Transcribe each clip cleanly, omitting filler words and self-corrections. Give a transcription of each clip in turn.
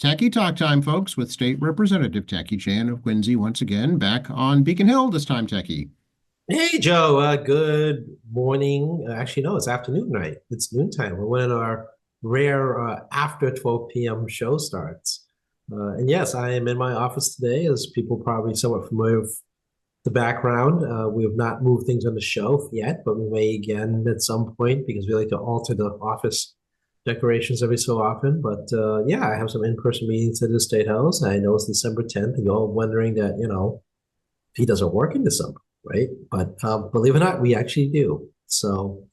Techie Talk time, folks, with State Representative Techie Chan of Quincy once again, back on Beacon Hill this time, Techie. Hey Joe, good morning. Actually, no, it's afternoon, right? It's noontime. We're one of our rare after 12 p.m. show starts. And yes, I am in my office today, as people probably somewhat familiar with the background. We have not moved things on the shelf yet, but we may again at some point because we like to alter the office decorations every so often. But yeah, I have some in-person meetings at the State House. I know it's December 10th, and you're all wondering that, he doesn't work in December, right? But believe it or not, we actually do. So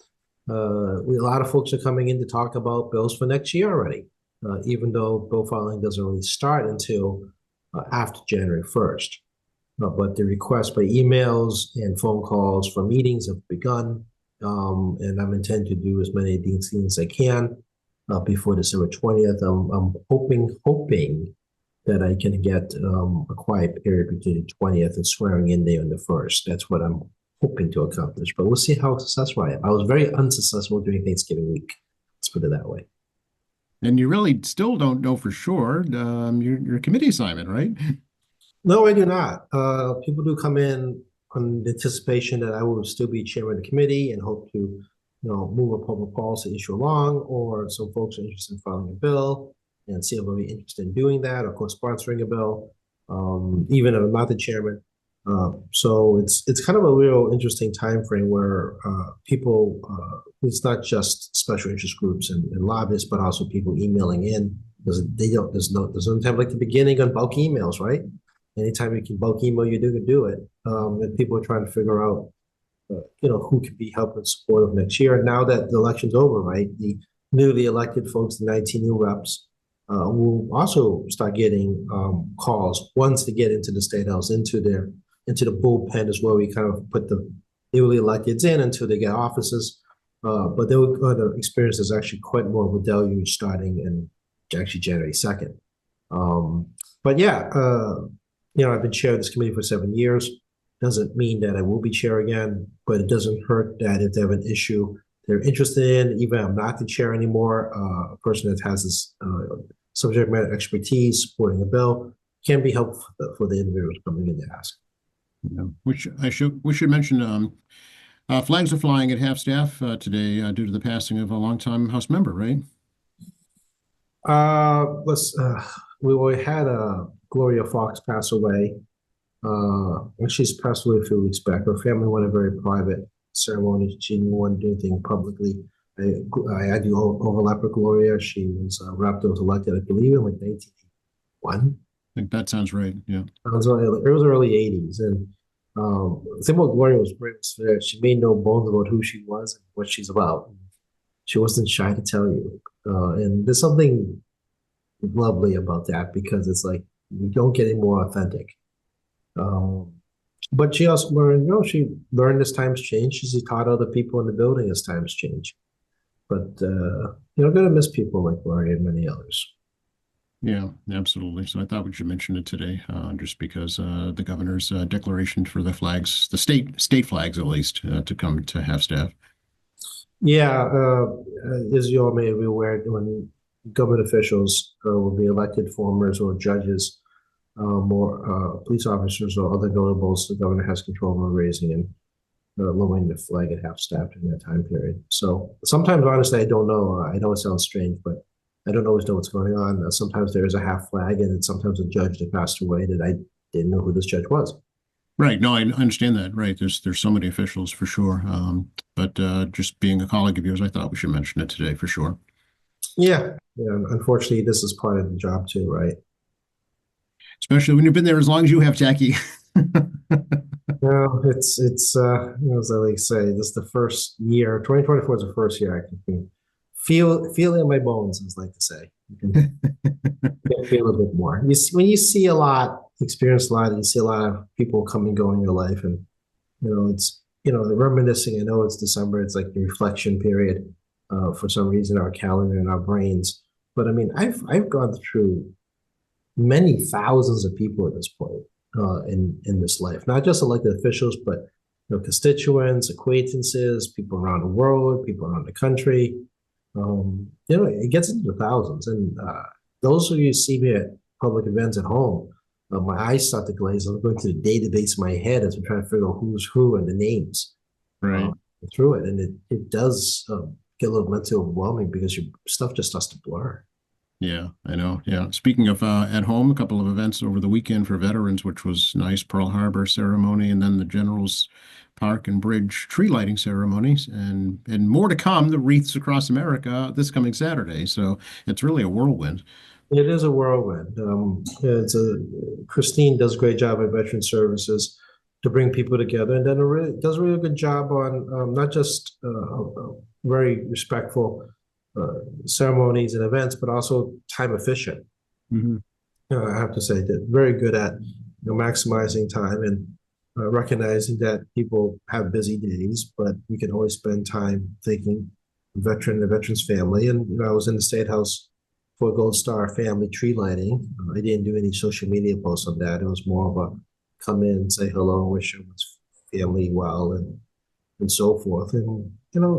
a lot of folks are coming in to talk about bills for next year already, even though bill filing doesn't really start until after January 1st. But the requests by emails and phone calls for meetings have begun, and I'm intending to do as many of these things as I can before December 20th. I'm hoping that I can get a quiet period between the 20th and swearing in day on the 1st. That's what I'm hoping to accomplish, but we'll see how successful I am. I was very unsuccessful during Thanksgiving week. Let's put it that way. And you really still don't know for sure your committee assignment, right? No, I do not. People do come in on the anticipation that I will still be chairman of the committee and hope to, move a public policy issue along, or some folks are interested in filing a bill and see if I'll be interested in doing that or co-sponsoring a bill, even if I'm not the chairman. So it's kind of a real interesting time frame where people, it's not just special interest groups and lobbyists, but also people emailing in. There's no time like the beginning on bulk emails, right? Anytime you can bulk email, you do it. And people are trying to figure out, who could be helping support of next year. Now that the election's over, right? The newly elected folks, the 19 new reps, will also start getting calls once they get into the State House, into the bullpen is where we kind of put the newly electeds in until they get offices. But they were going to experience is actually quite more of a deluge starting in actually January 2nd. But yeah, I've been chair of this committee for 7 years. Doesn't mean that I will be chair again, but it doesn't hurt that if they have an issue they're interested in, even if I'm not the chair anymore, a person that has this subject matter expertise supporting a bill can be helpful for the individuals coming in to ask. Yeah. We should mention flags are flying at half staff today due to the passing of a longtime House member, right? We had Gloria Fox pass away. And she's passed away a few weeks back. Her family went a very private ceremony. She didn't want to do anything publicly. I had to overlap with Gloria. She was wrapped was elected, I believe, in like 1981. I think that sounds right. Yeah. It was early 80s. And the thing about Gloria was great was that she made no bones about who she was and what she's about. She wasn't shy to tell you. And there's something lovely about that because it's like you don't get any more authentic. But she also learned, she learned as times change. She taught other people in the building as times change. But, going to miss people like Gloria and many others. Yeah, absolutely. So I thought we should mention it today, just because the governor's declaration for the flags, the state flags at least, to come to half staff. Yeah, as you all may be aware, when government officials will be elected formers or judges, more police officers or other notables, the governor has control over raising and lowering the flag at half staff during that time period. So sometimes, honestly, I don't know. I know it sounds strange, but I don't always know what's going on. Sometimes there is a half flag, and it's sometimes a judge that passed away that I didn't know who this judge was. Right. No, I understand that. Right. There's so many officials for sure. But just being a colleague of yours, I thought we should mention it today for sure. Yeah. Unfortunately, this is part of the job too, right? Especially when you've been there as long as you have, Jackie. No, it's as I like to say, this is the first year. 2024 is the first year I can feel it in my bones, as I like to say. You can feel a bit more. When you see a lot, experience a lot, and you see a lot of people come and go in your life, and it's the reminiscing. I know it's December; it's like the reflection period. For some reason, our calendar and our brains. But I mean, I've gone through many thousands of people at this point in this life, not just elected officials, but constituents, acquaintances, people around the world, people around the country. It gets into the thousands, and those of you who see me at public events at home, my eyes start to glaze. I'm going to the database in my head as I'm trying to figure out who's who and the names uh, Right. through it. And it does get a little mentally overwhelming because your stuff just starts to blur. Yeah, I know. Yeah. Speaking of at home, a couple of events over the weekend for veterans, which was nice. Pearl Harbor ceremony, and then the General's Park and Bridge tree lighting ceremonies, and more to come. The wreaths across America this coming Saturday. So it's really a whirlwind. It is a whirlwind. Christine does a great job at Veteran Services to bring people together, and then does a really good job on not just very respectful ceremonies and events, but also time efficient. Mhm. I have to say that very good at maximizing time and recognizing that people have busy days, but we can always spend time thinking veteran and veteran's family. And I was in the State House for Gold Star family tree lighting. I didn't do any social media posts on that. It was more of a come in, say hello, wish everyone's family well, and so forth. And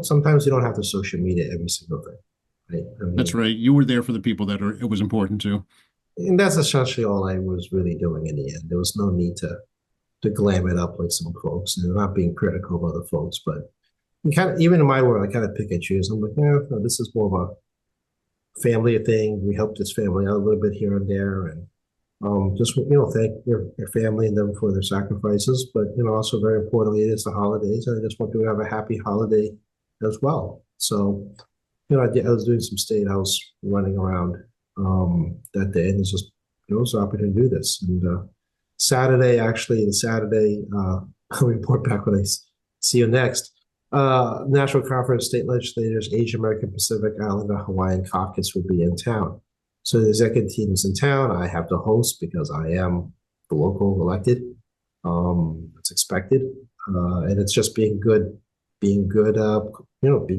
sometimes you don't have to social media every single thing. Right? I That's mean, right. You were there for the people that it was important to. and that's essentially all I was really doing in the end. There was no need to glam it up like some folks, and not being critical of other folks, but you kind of, even in my world, I kind of pick and choose. I'm like, no, this is more of a family thing. We help this family out a little bit here and there, and just thank your family and them for their sacrifices. But also very importantly, it is the holidays, and I just want people to have a happy holiday as well. So I was doing some state house running around that day, and it's just it was an opportunity to do this. And Saturday, actually, the Saturday, I'll report back when I see you next. National Conference State Legislators, Asian American Pacific Islander Hawaiian Caucus will be in town. So the executive team is in town. I have to host because I am the local elected. It's expected, and it's just being good. Be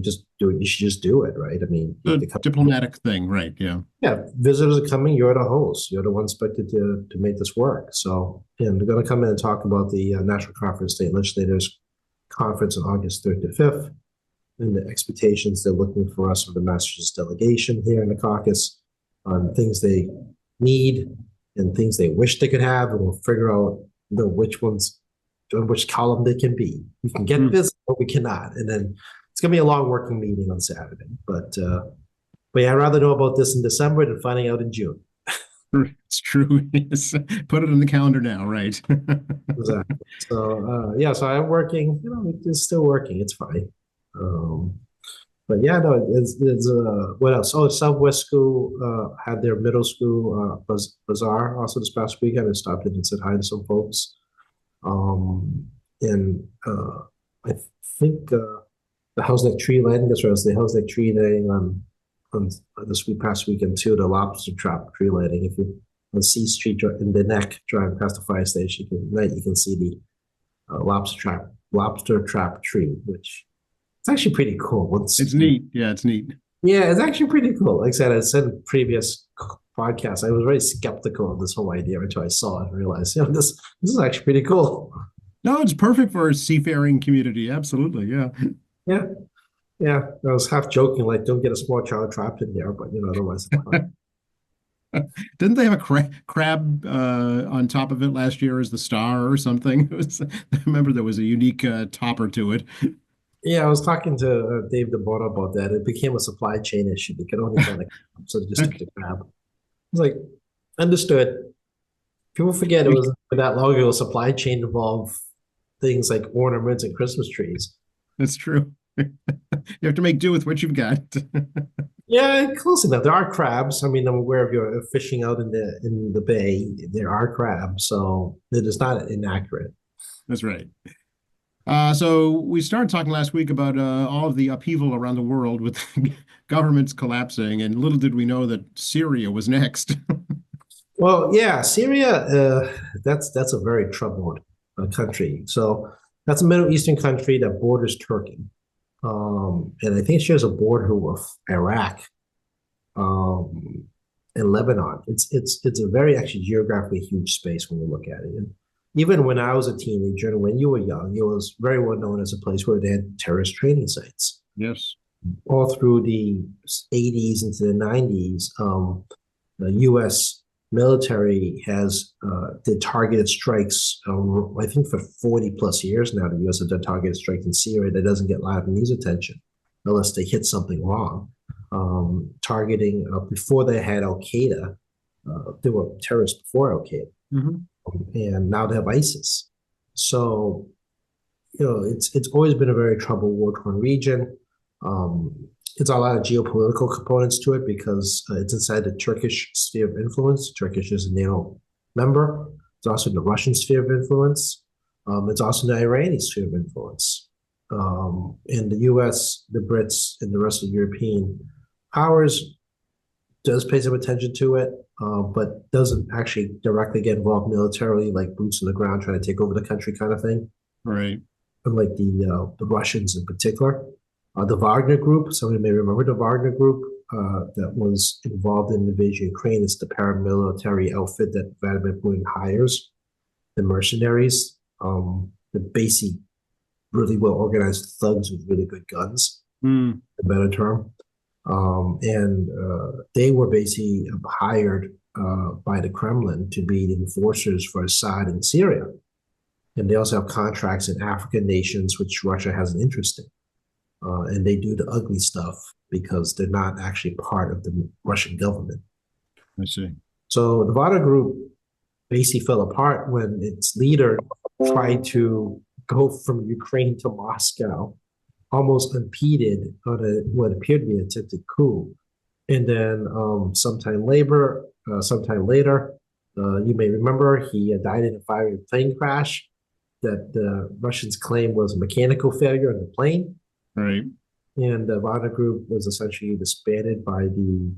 just do it. You should just do it, right? I mean, The diplomatic thing, right? Yeah. yeah, visitors are coming. You're the host. You're the one expected to make this work. So, and they're going to come in and talk about the National Conference State Legislators Conference on August 3rd to 5th, and the expectations they're looking for us from the Massachusetts delegation here in the caucus on things they need and things they wish they could have, and we'll figure out which ones, which column they can be. We can get this, but we cannot. And then it's going to be a long working meeting on Saturday, but yeah, I'd rather know about this in December than finding out in June. It's true. Yes. Put it in the calendar now, right? Exactly. So yeah, so I'm working. It's still working. It's fine. Um, but yeah, no, it's what else? Oh, Southwest School had their middle school bazaar also this past weekend. I stopped in and said hi to some folks. And I think the House Neck Tree Lighting. That's right. It was the House Neck Tree Lighting on this past weekend too. The lobster trap tree lighting. If you on C Street in the Neck driving past the fire station, you can see the lobster trap tree, which it's actually pretty cool. It's neat. Yeah, it's neat. Yeah, it's actually pretty cool. Like I said in previous podcasts, I was very skeptical of this whole idea until I saw it and realized, this is actually pretty cool. No, it's perfect for a seafaring community. Absolutely. Yeah. Yeah. Yeah. I was half joking, like, don't get a small child trapped in there, but otherwise it's fine. Didn't they have a crab on top of it last year as the star or something? I remember there was a unique topper to it. Yeah, I was talking to Dave DeBono about that. It became a supply chain issue. They could only kind of so they just took the crab. It's like understood. People forget it was that long ago. Supply chain involved things like ornaments and Christmas trees. That's true. You have to make do with what you've got. Yeah, close enough. There are crabs. I mean, I'm aware of your fishing out in the bay. There are crabs, so it is not inaccurate. That's right. So we started talking last week about all of the upheaval around the world with governments collapsing, and little did we know that Syria was next. Well, yeah, Syria. That's a very troubled country. So that's a Middle Eastern country that borders Turkey, and I think it shares a border with Iraq, um, and Lebanon. It's a very actually geographically huge space when you look at it. And even when I was a teenager and when you were young, it was very well known as a place where they had terrorist training sites. Yes. All through the 80s into the 90s, the U.S. military has did targeted strikes, I think for 40 plus years now. The U.S. has done targeted strikes in Syria that doesn't get a lot of news attention unless they hit something wrong. Targeting before they had Al Qaeda, there were terrorists before Al Qaeda, and now they have ISIS. So, it's always been a very troubled, war-torn region. It's a lot of geopolitical components to it because it's inside the Turkish sphere of influence. Turkish is a NATO member. It's also in the Russian sphere of influence. It's also in the Iranian sphere of influence. And the U.S., the Brits, and the rest of the European powers does pay some attention to it, but doesn't actually directly get involved militarily, like boots on the ground trying to take over the country kind of thing. Right. Unlike the Russians in particular. The Wagner Group, somebody may remember the Wagner Group that was involved in the invasion of Ukraine. It's the paramilitary outfit that Vladimir Putin hires, the mercenaries, the basic, really well organized thugs with really good guns, a better term. And they were basically hired by the Kremlin to be the enforcers for Assad in Syria. And they also have contracts in African nations, which Russia has an interest in. And they do the ugly stuff because they're not actually part of the Russian government. I see. So the Wagner Group basically fell apart when its leader tried to go from Ukraine to Moscow, almost unimpeded on what appeared to be an attempted coup. And then sometime later, you may remember, he died in a fiery plane crash that the Russians claimed was a mechanical failure on the plane. Right. And the Wagner Group was essentially disbanded by the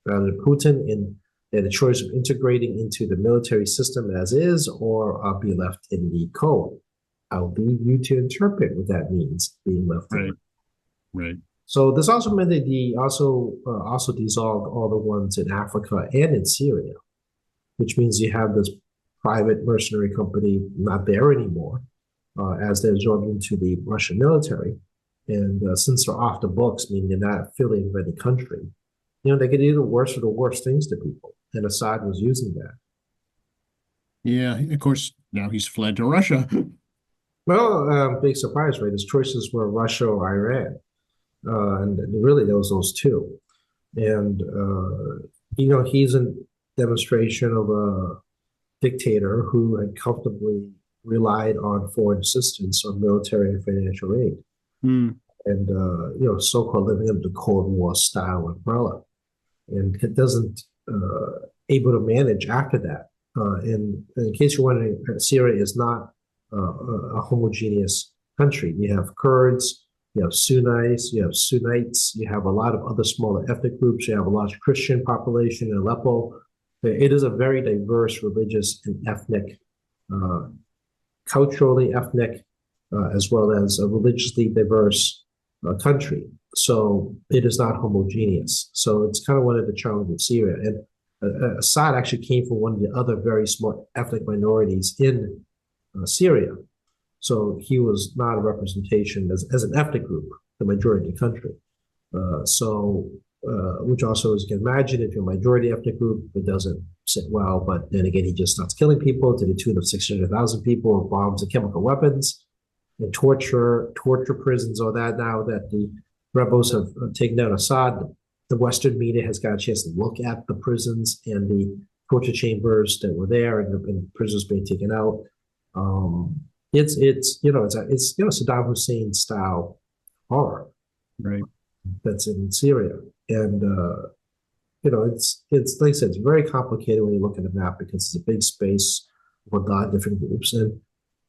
Vladimir Putin, and they had a choice of integrating into the military system as is, or be left in the code. I'll leave you to interpret what that means, being left in. Right. So this also meant that he also dissolved all the ones in Africa and in Syria, which means you have this private mercenary company not there anymore, as they're absorbed into the Russian military. And since they're off the books, meaning they're not affiliated with any country, they can do the worst of the worst things to people. And Assad was using that. Yeah, of course, now he's fled to Russia. Well, big surprise, right? His choices were Russia or Iran. And really, there was those two. And, he's a demonstration of a dictator who had comfortably relied on foreign assistance, on military and financial aid. And, so-called living under the Cold War style umbrella. And it doesn't able to manage after that. In case you're wondering, Syria is not a homogeneous country. You have Kurds, you have Sunnis, you have Sunnites, you have a lot of other smaller ethnic groups, you have a large Christian population in Aleppo. It is a very diverse religious and ethnic, culturally ethnic, as well as a religiously diverse country. So it is not homogeneous. So it's kind of one of the challenges of Syria. And Assad actually came from one of the other very small ethnic minorities in Syria. So he was not a representation as an ethnic group, the majority of the country. Which also, as you can imagine, if you're a majority ethnic group, it doesn't sit well. But then again, he just starts killing people to the tune of 600,000 people with bombs and chemical weapons, and torture prisons, all that. Now that the rebels have taken down Assad, the Western media has got a chance to look at the prisons and the torture chambers that were there, and the prisoners being taken out. It's Saddam Hussein style horror, right? That's in Syria, and it's like I said, it's very complicated when you look at a map because it's a big space with a lot of different groups, and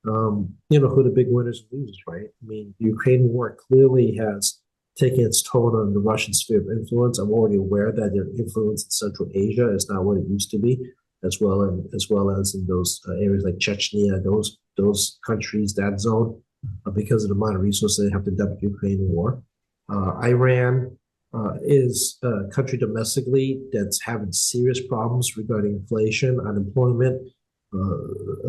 who the big winners and losers, right? I mean, the Ukraine war clearly has taken its toll on the Russian sphere of influence. I'm already aware that their influence in Central Asia is not what it used to be, as well as in those areas like Chechnya, those countries, that zone, because of the amount of resources they have to dump the Ukraine war. Iran is a country domestically that's having serious problems regarding inflation, unemployment.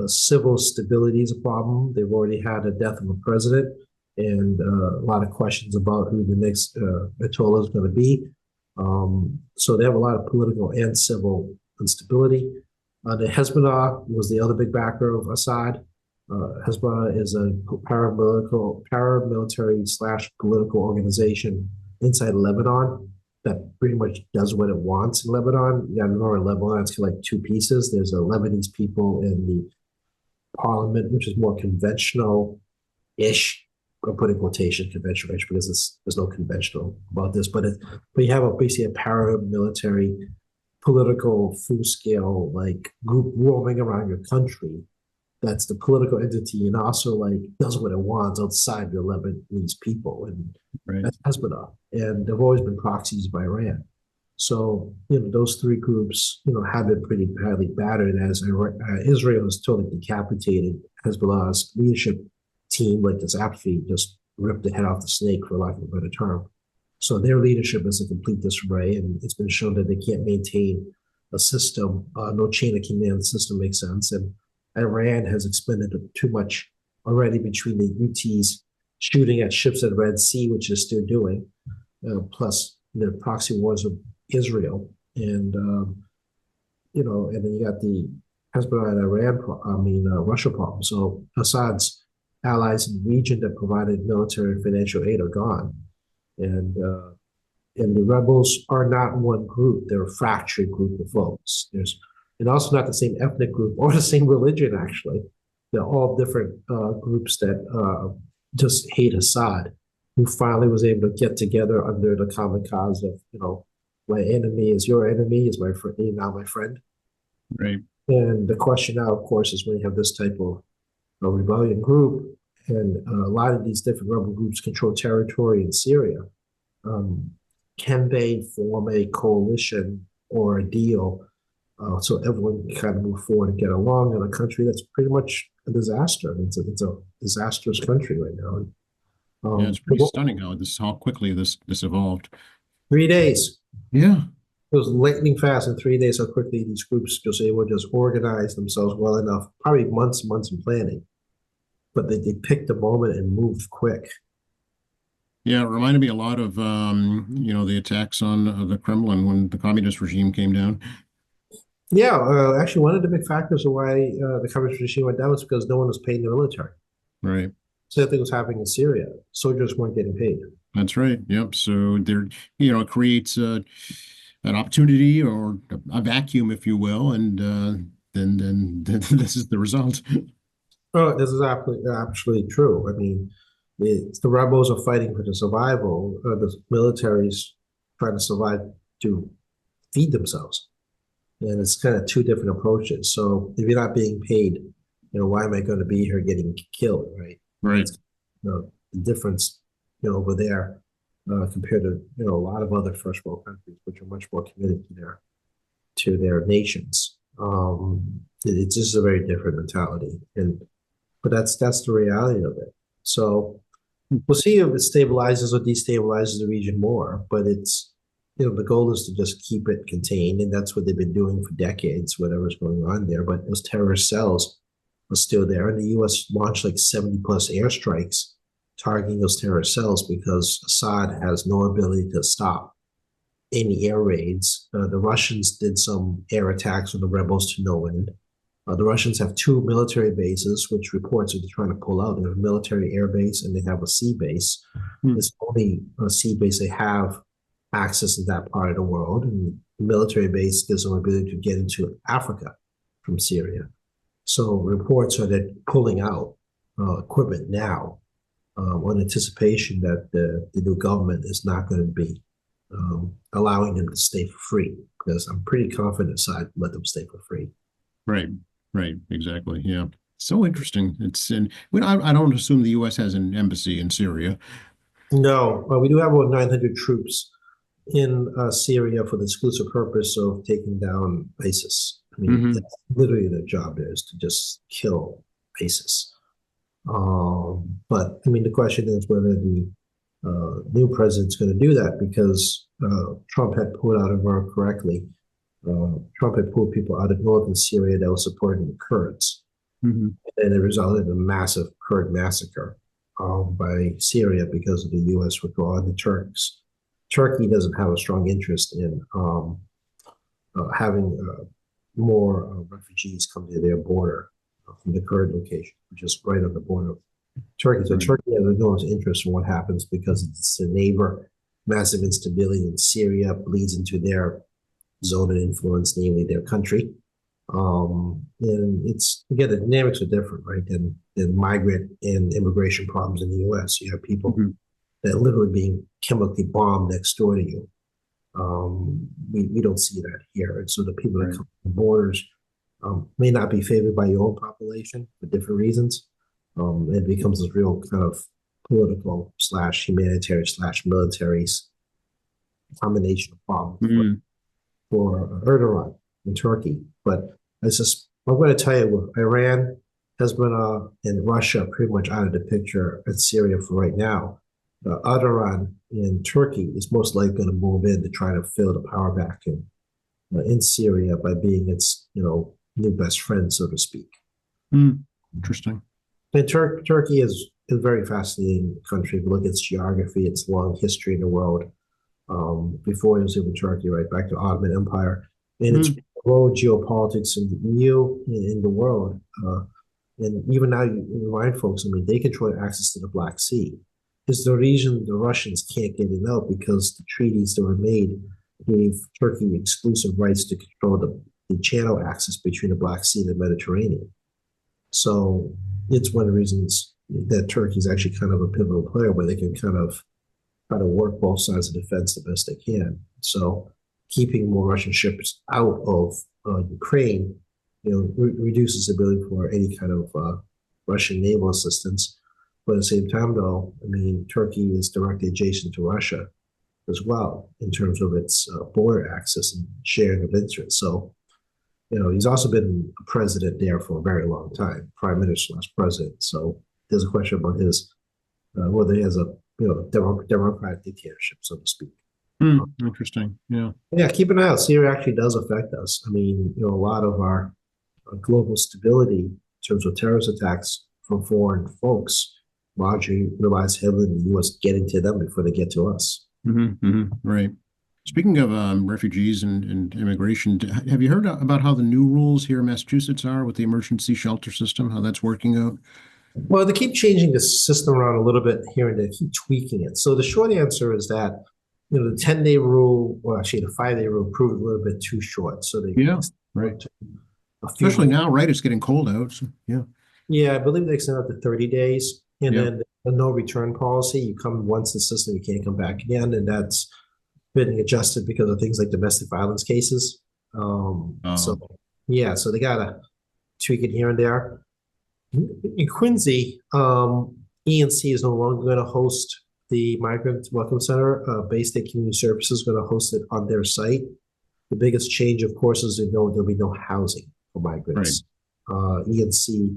Civil stability is a problem. They've already had a death of a president, and a lot of questions about who the next Ayatollah is going to be. So they have a lot of political and civil instability. The Hezbollah was the other big backer of Assad. Hezbollah is a paramilitary slash political organization inside Lebanon that pretty much does what it wants in Lebanon. Yeah, remember Lebanon, it's like two pieces. There's a Lebanese people in the parliament, which is more conventional-ish. I'm putting quotation conventional-ish because there's no conventional about this, but you have basically a paramilitary political full-scale like group roaming around your country. That's the political entity and also like does what it wants outside the Lebanese people, and Right. that's Hezbollah. And they've always been proxies of Iran. So, those three groups, have been pretty badly battered as Israel has totally decapitated Hezbollah's leadership team, like this absolutely just ripped the head off the snake, for lack of a better term. So their leadership is a complete disarray, and it's been shown that they can't maintain a system, no chain of command system makes sense. And Iran has expended too much already between the Houthis shooting at ships at Red Sea, which is still doing, plus the proxy wars of Israel, and and then you got the Hezbollah and Russia problem. So Assad's allies in the region that provided military and financial aid are gone, and the rebels are not one group; they're a fractured group of folks. And also not the same ethnic group or the same religion. Actually, they're all different groups that just hate Assad, who finally was able to get together under the common cause of my enemy is your enemy, is my friend, now my friend. Right. And the question now, of course, is when you have this type of a rebellion group, and a lot of these different rebel groups control territory in Syria, can they form a coalition or a deal so everyone can kind of move forward and get along in a country that's pretty much a disaster? I mean, it's a disastrous country right now. Yeah, it's pretty stunning how quickly this evolved. 3 days. Yeah. It was lightning fast in 3 days how quickly these groups just able to just organize themselves well enough. Probably months and months in planning, but they picked a moment and moved quick. Yeah, it reminded me a lot of the attacks on the Kremlin when the communist regime came down. Yeah, actually, one of the big factors of why the communist regime went down was because no one was paying the military. Right. Same thing was happening in Syria. Soldiers weren't getting paid. That's right. Yep. So there, it creates an opportunity or a vacuum, if you will, and then this is the result. Oh, this is absolutely true. I mean, the rebels are fighting for the survival. The military's trying to survive to feed themselves, and it's kind of two different approaches. So if you're not being paid, why am I going to be here getting killed, right? Right. It's, the difference, over there compared to a lot of other first world countries, which are much more committed to their nations. It's just a very different mentality, but that's the reality of it. So we'll see if it stabilizes or destabilizes the region more, but it's the goal is to just keep it contained, and that's what they've been doing for decades, whatever's going on there. But those terrorist cells are still there, and the U.S. launched like 70+ airstrikes targeting those terrorist cells because Assad has no ability to stop any air raids. The Russians did some air attacks on the rebels to no end. The Russians have 2 military bases, which reports are trying to pull out. They have a military air base and they have a sea base. It's only a sea base they have access to that part of the world, and the military base gives them ability to get into Africa from Syria. So reports are that pulling out equipment now on anticipation that the new government is not going to be allowing them to stay for free, because I'm pretty confident Assad let them stay for free. Right. Right. Exactly. Yeah. So interesting. I don't assume the U.S. has an embassy in Syria. No, we do have about 900 troops in Syria for the exclusive purpose of taking down ISIS. I mean, that's literally their job is to just kill ISIS. But I mean, the question is whether the new president's going to do that, because Trump had pulled out, if I remember correctly, Trump had pulled people out of northern Syria that was supporting the Kurds. And it resulted in a massive Kurd massacre by Syria because of the U.S. withdrawal and the Turks. Turkey doesn't have a strong interest in having more refugees come to their border from the current location, which is right on the border of Turkey. So Right. Turkey has enormous interest in what happens because it's a neighbor. Massive instability in Syria bleeds into their zone of influence, namely their country. And it's again the dynamics are different, right? Than migrant and immigration problems in the U.S. You have people Mhm. that are literally being chemically bombed next door to you. We don't see that here, and so the people that Right. come to the borders may not be favored by your own population for different reasons. It becomes this real kind of political slash humanitarian slash military combination of problems Mm. for Erdogan in Turkey. But it's just, I'm going to tell you, Iran, Hezbollah, and Russia pretty much out of the picture, and Syria for right now. Erdogan in Turkey is most likely going to move in to try to fill the power vacuum in Syria by being its, new best friend, so to speak. Mm. Interesting. And Turkey is a very fascinating country. If you look at its geography, its long history in the world, before it was even Turkey, right back to Ottoman Empire, and its Mm. role in geopolitics in the EU in the world. And even now, you remind folks, I mean, they control access to the Black Sea. It's the reason the Russians can't get it out because the treaties that were made gave Turkey exclusive rights to control the channel access between the Black Sea and the Mediterranean. So it's one of the reasons that Turkey is actually kind of a pivotal player where they can kind of try to work both sides of the fence the best they can. So keeping more Russian ships out of Ukraine, reduces the ability for any kind of Russian naval assistance. But at the same time, though, I mean, Turkey is directly adjacent to Russia as well in terms of its border access and sharing of interest. So, he's also been a president there for a very long time, prime minister slash president. So there's a question about his whether he has a democratic dictatorship, so to speak. Mm. Interesting. Yeah. Yeah, keep an eye out. Syria actually does affect us. I mean, a lot of our global stability in terms of terrorist attacks from foreign folks largely relies heavily on the U.S. getting to them before they get to us. Right. Speaking of refugees and immigration, have you heard about how the new rules here in Massachusetts are with the emergency shelter system, how that's working out? Well, they keep changing the system around a little bit here and they keep tweaking it. So the short answer is that, the 10-day rule, or actually the 5-day rule proved a little bit too short. So they Yeah, right. to a few Especially more. now, right? It's getting cold out. So, yeah, Yeah, I believe they extended it to 30 days. And yeah. then the no return policy, you come once in the system, you can't come back again. And that's been adjusted because of things like domestic violence cases. So Um, yeah, so they gotta tweak it here and there. In Quincy, ENC is no longer going to host the Migrant Welcome Center. Bay State Community Services is going to host it on their site. The biggest change, of course, is there'll be no housing for right. migrants. ENC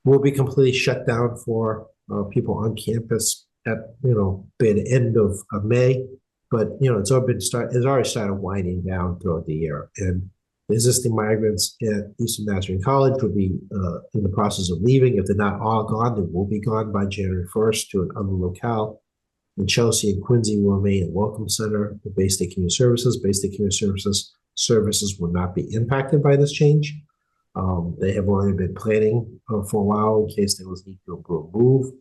will be completely shut down for people on campus at by the end of May. But it's already started winding down throughout the year, and the existing migrants at Eastern Nazarene College will be in the process of leaving. If they're not all gone, they will be gone by January 1st to another locale. And Chelsea and Quincy will remain at Welcome Center, the Bay State Community Services. Bay State Community Services will not be impacted by this change. They have already been planning for a while in case there was need to move,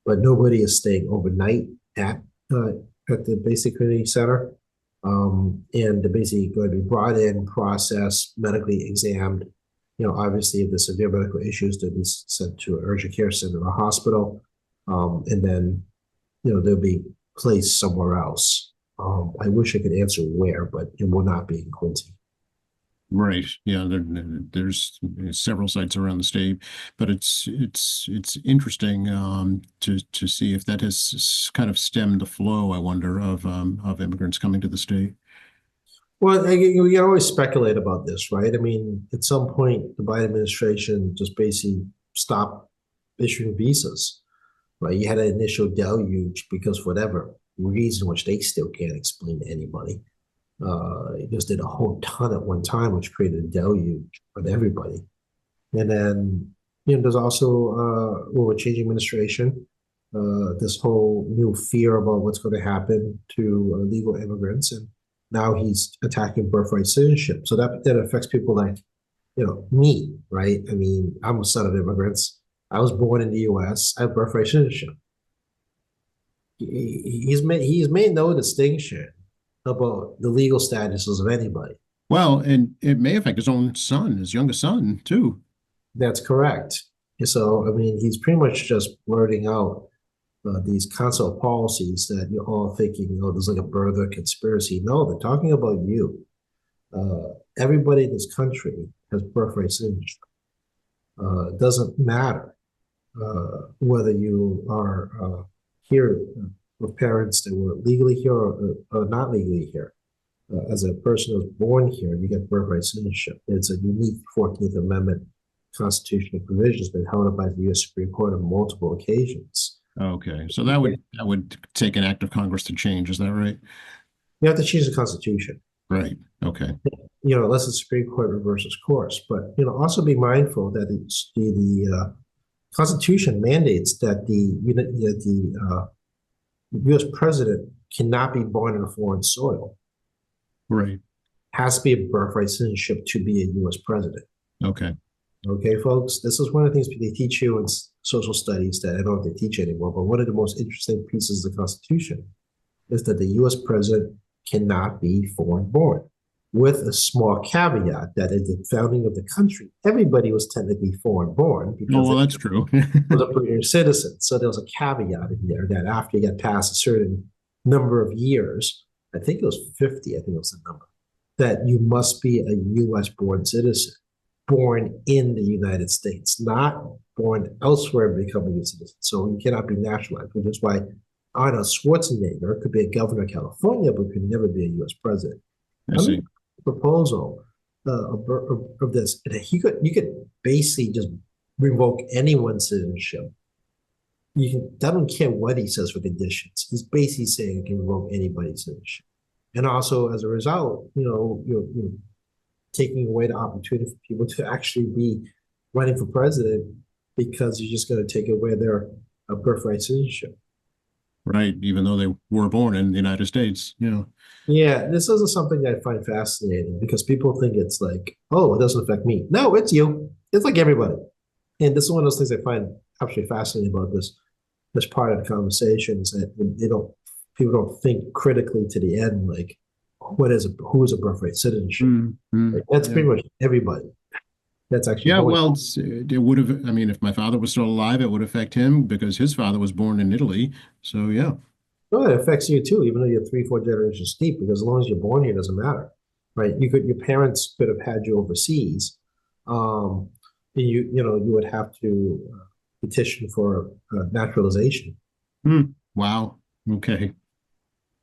but nobody is staying overnight at the Bay State Community Center. And they're basically going to be brought in, processed, medically examined. Obviously, if there's severe medical issues, they'll be sent to an urgent care center or hospital. And then, they'll be placed somewhere else. I wish I could answer where, but it will not be in Quincy. Right. Yeah, there's several sites around the state, but it's interesting to see if that has kind of stemmed the flow, I wonder, of immigrants coming to the state. Well, we can always speculate about this, right? I mean, at some point, the Biden administration just basically stopped issuing visas, right? You had an initial deluge because for whatever reason, which they still can't explain to anybody, it just did a whole ton at one time, which created a deluge on everybody. And then, there's also we're changing administration. this whole new fear about what's going to happen to legal immigrants, and now he's attacking birthright citizenship. So that affects people like me, right? I mean, I'm a son of immigrants. I was born in the U.S. I have birthright citizenship. He's made no distinction about the legal statuses of anybody. Well, and it may affect his own son, his youngest son, too. That's correct. So, I mean, he's pretty much just blurting out these concept of policies that you're all thinking, oh, there's like a birther conspiracy. No, they're talking about you. Everybody in this country has birthright citizenship. It doesn't matter whether you are here with parents that were legally here or not legally here. As a person who's born here, you get birthright citizenship. It's a unique 14th Amendment constitutional provision. It's been held up by the U.S. Supreme Court on multiple occasions. Okay, so that would take an act of Congress to change. Is that right? You have to change the Constitution, Right. Okay. unless the Supreme Court reverses course. But also be mindful that the Constitution mandates that the U.S. president cannot be born in a foreign soil. Right. Has to be a birthright citizenship to be a U.S. president. Okay. Okay, folks, this is one of the things they teach you in social studies that I don't know if they teach anymore, but one of the most interesting pieces of the Constitution is that the U.S. president cannot be foreign born, with a small caveat that at the founding of the country, everybody was technically foreign born Oh, because well, that's true. was a British citizen. So there was a caveat in there that after you got past a certain number of years, I think it was 50, I think it was the number, that you must be a U.S. born citizen, born in the United States, not born elsewhere and become a U.S. citizen. So you cannot be nationalized, which is why Arnold Schwarzenegger could be a governor of California, but could never be a U.S. president. I see. Proposal of this, and you could basically just revoke anyone's citizenship. I don't care what he says for conditions. He's basically saying you can revoke anybody's citizenship. And also, as a result, you're taking away the opportunity for people to actually be running for president because you're just going to take away their birthright citizenship. Right. Even though they were born in the United States. Yeah, this is something I find fascinating because people think it's like, oh, it doesn't affect me. No, it's you. It's like everybody. And this is one of those things I find absolutely fascinating about this part of the conversation is that people don't think critically to the end, like who is a birthright citizenship? Like, that's pretty much everybody. That's actually Yeah, well, it would have, I mean, if my father was still alive, it would affect him because his father was born in Italy. So, yeah. Well, it affects you too, even though you're 3, 4 generations deep, because as long as you're born here, it doesn't matter, right? Your parents could have had you overseas. You would have to petition for naturalization. Wow. Okay.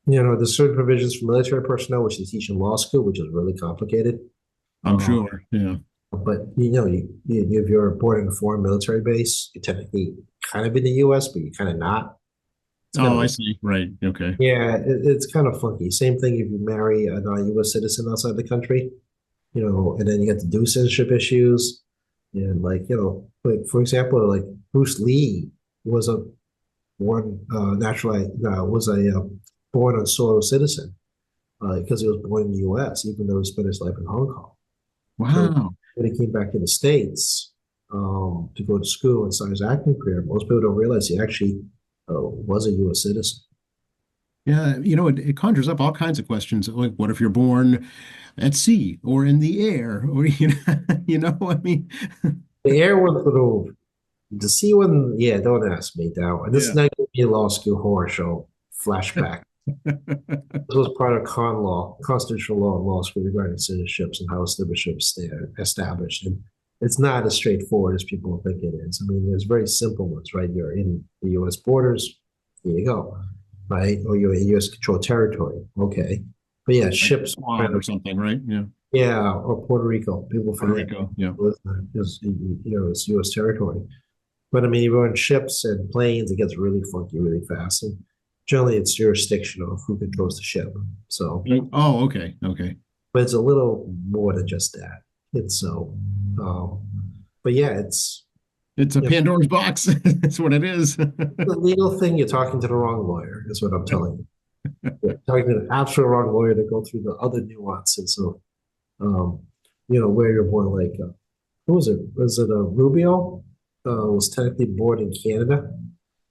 There's certain provisions for military personnel, which they teach in law school, which is really complicated. I'm sure. Yeah. But if you're born in a foreign military base, you're technically kind of in the U.S., but you're kind of not. Oh, I see. Right. Okay. Yeah, it's kind of funky. Same thing if you marry a non-U.S. citizen outside the country, and then you get the dual citizenship issues. And like for example, like Bruce Lee was a born born on soil citizen because he was born in the U.S., even though he spent his life in Hong Kong. Wow. So when he came back to the States to go to school and start his acting career, most people don't realize he actually was a U.S. citizen. Yeah, it conjures up all kinds of questions. Like, what if you're born at sea or in the air, or I mean, The air one little, the sea one, yeah. Don't ask me that one. This is not going to be a law school horror show flashback. This was part of constitutional law and law school regarding citizenships and how citizenships are established. And it's not as straightforward as people think it is. I mean, there's very simple ones, right? You're in the U.S. borders, here you go, right? Or you're in U.S. controlled territory, okay. But yeah, ships or something, right? Yeah. Yeah, or Puerto Rico. People forget Puerto Rico, yeah. It's U.S. territory. But I mean, if you're on ships and planes, it gets really funky really fast. And generally, it's jurisdictional of who controls the ship. So. Oh, okay, okay. But it's a little more than just that. It's but yeah, It's a Yeah. Pandora's box. That's what it is. The legal thing, you're talking to the wrong lawyer, is what I'm telling you. You're talking to the absolute wrong lawyer to go through the other nuances of, um, where you're born. Like, who was it? Was it Rubio? Was technically born in Canada.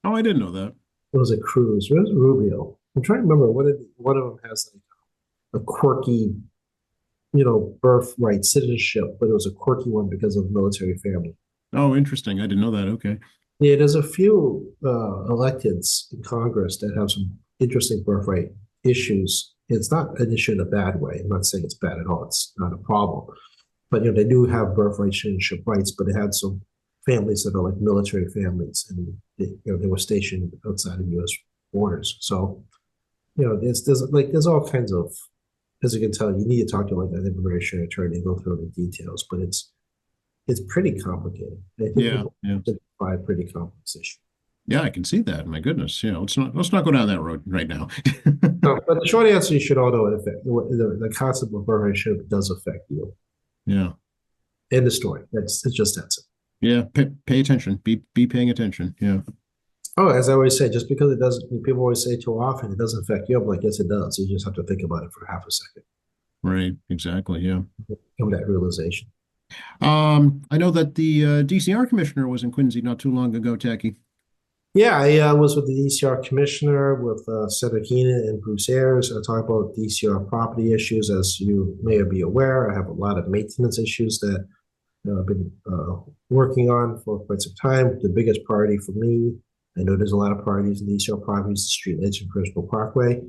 Oh, I didn't know that. It was a Cruz. Where's Rubio? I'm trying to remember. One of them has like a quirky, birthright citizenship, but it was a quirky one because of military family. Oh, interesting. I didn't know that. Okay. Yeah, there's a few electeds in Congress that have some interesting birthright issues. It's not an issue in a bad way. I'm not saying it's bad at all. It's not a problem. But they do have birthright citizenship rights, but they had some families that are like military families, and they were stationed outside of U.S. borders. So there's all kinds of, as you can tell, you need to talk to like an immigration attorney and go through the details, but it's pretty complicated. I think Yeah. people Yeah. identify a pretty complex issue. Yeah, I can see that. My goodness. Let's not go down that road right now. No, but the short answer, you should all know the concept of birthright does affect you. Yeah. End of story. It's just that simple. Yeah. Pay attention. Be paying attention. Yeah. Oh, as I always say, just because it doesn't, people always say too often, it doesn't affect you. I'm like, yes, it does. You just have to think about it for half a second. Right. Exactly. Yeah. Come to that realization. I know that the DCR commissioner was in Quincy not too long ago, Tacky. Yeah, I was with the DCR commissioner, with Senator Keenan and Bruce Ayers. I talk about DCR property issues. As you may be aware, I have a lot of maintenance issues that I've been working on for quite some time. The biggest priority for me, I know there's a lot of priorities in DCR properties, the streetlights in Fredericksburg Parkway.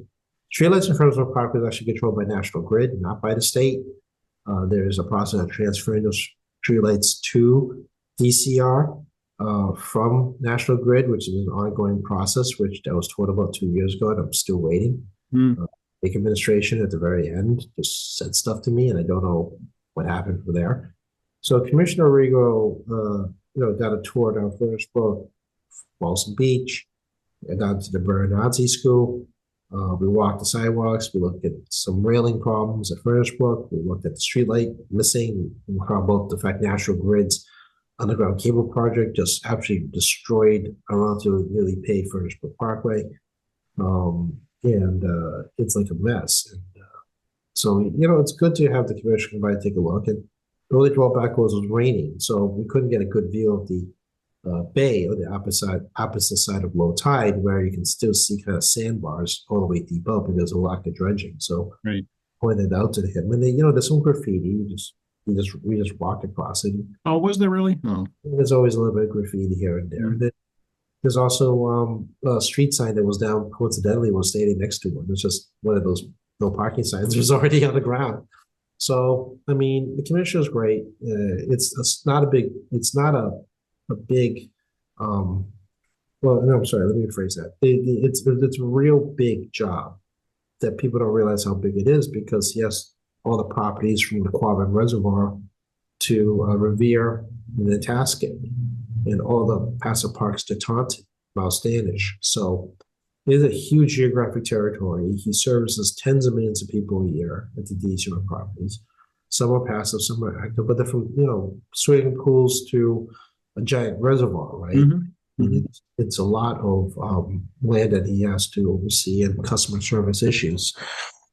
Streetlights in Fredericksburg Parkway is actually controlled by National Grid, not by the state. There's a process of transferring those streetlights to DCR from National Grid, which is an ongoing process, which I was told about 2 years ago, and I'm still waiting. Big administration at the very end just said stuff to me, and I don't know what happened from there. So Commissioner Rigo, got a tour down Fredericksburg, Folsom Beach, and down to the Bernazzi School. We walked the sidewalks. We looked at some railing problems at Fredericksburg. We looked at the streetlight missing. We talked about the fact National Grid's underground cable project just absolutely destroyed a relatively newly paved Fredericksburg Parkway. It's like a mess. And so, it's good to have the commission come by and take a look. And the only drawback was it was raining, so we couldn't get a good view of the bay or the opposite side of low tide, where you can still see kind of sandbars all the way deep up, and there's a lack of dredging. So Right. pointed out to him, and there's some graffiti. We just walked across it. Oh, was there really? Oh. There's always a little bit of graffiti here and there. And there's also a street sign that was down, coincidentally, was standing next to it. It's just one of those no parking signs. It was already on the ground. So, I mean, the commissioner is great. It's not a big, well, no, I'm sorry, let me rephrase that. It's a real big job that people don't realize how big it is, because yes, all the properties from the Quabbin Reservoir to Revere and the Tasket, and all the passive parks to Taunton, Mount Standish. So it is a huge geographic territory. He services tens of millions of people a year at the DCR properties. Some are passive, some are active, but they're from, swimming pools to a giant reservoir, right? It's a lot of land that he has to oversee, and customer service issues.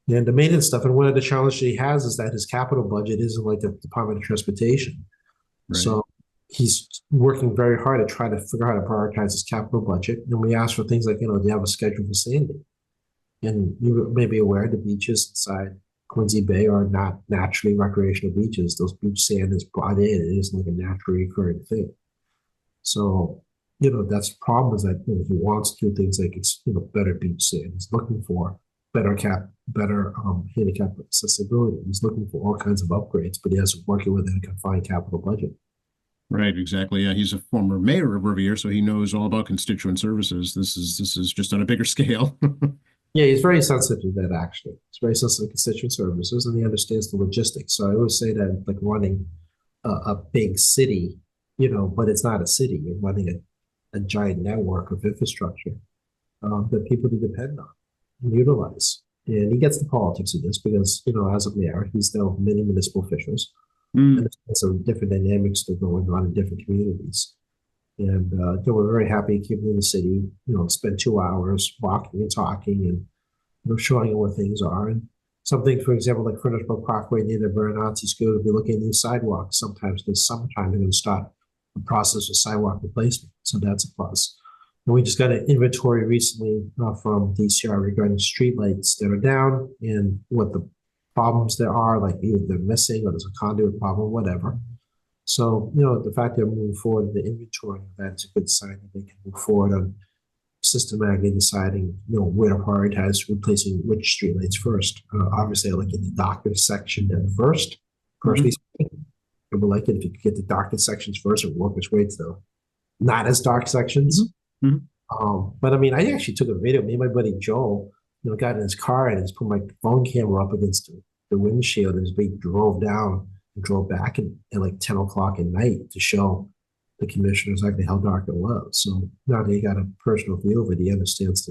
And the maintenance stuff, and one of the challenges he has is that his capital budget isn't like the Department of Transportation. Right. So he's working very hard to try to figure out how to prioritize his capital budget. And we ask for things like, do you have a schedule for sanding? And you may be aware the beaches inside Quincy Bay are not naturally recreational beaches. Those beach sand is brought in. It isn't like a naturally occurring thing. So, that's the problem, is that he wants to do things like better beach sand. He's looking for better handicap accessibility. He's looking for all kinds of upgrades, but he has to work within a confined capital budget. Right, exactly. Yeah, he's a former mayor of Revere, so he knows all about constituent services. This is just on a bigger scale. Yeah, he's very sensitive to that, actually. He's very sensitive to constituent services, and he understands the logistics. So I always say that it's like running a big city, but it's not a city. You're running a giant network of infrastructure that people do depend on and utilize. And he gets the politics of this because, as a mayor, he's dealt with many municipal officials. And there's some different dynamics that are going on in different communities. And they were very happy to keep in the city, spend 2 hours walking and talking and showing them where things are. And something, for example, like Furnaceburg Parkway near the Veronese School, if you look at new sidewalks, sometimes this summertime they're going to start the process of sidewalk replacement. So that's a plus. And we just got an inventory recently from DCR regarding streetlights that are down and what the problems there are, like either they're missing or there's a conduit problem, whatever. So, the fact they're moving forward in the inventory, that's a good sign that they can move forward on systematically deciding, where to prioritize replacing which streetlights first. Obviously, I like in the darker section at first, personally speaking. I would like it if you could get the darker sections first and work its way to the not as dark sections. But I mean, I actually took a video. Me and my buddy Joel, got in his car and just put my phone camera up against the windshield as we drove down and drove back at like 10 o'clock at night to show the commissioners exactly how dark it was. So now they got a personal view of it. He understands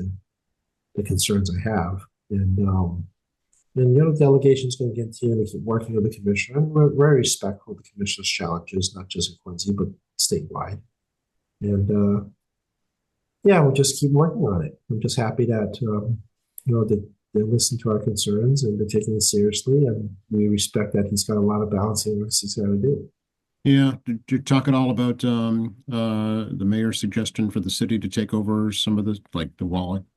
the concerns I have. And delegation's going to continue to keep working with the commissioner. And we're very respectful of the commissioner's challenges, not just in Quincy, but statewide. And we'll just keep working on it. I'm just happy that that they listen to our concerns and they're taking it seriously, and we respect that he's got a lot of balancing he's got to do. Yeah, did you talk at all about the mayor's suggestion for the city to take over some of the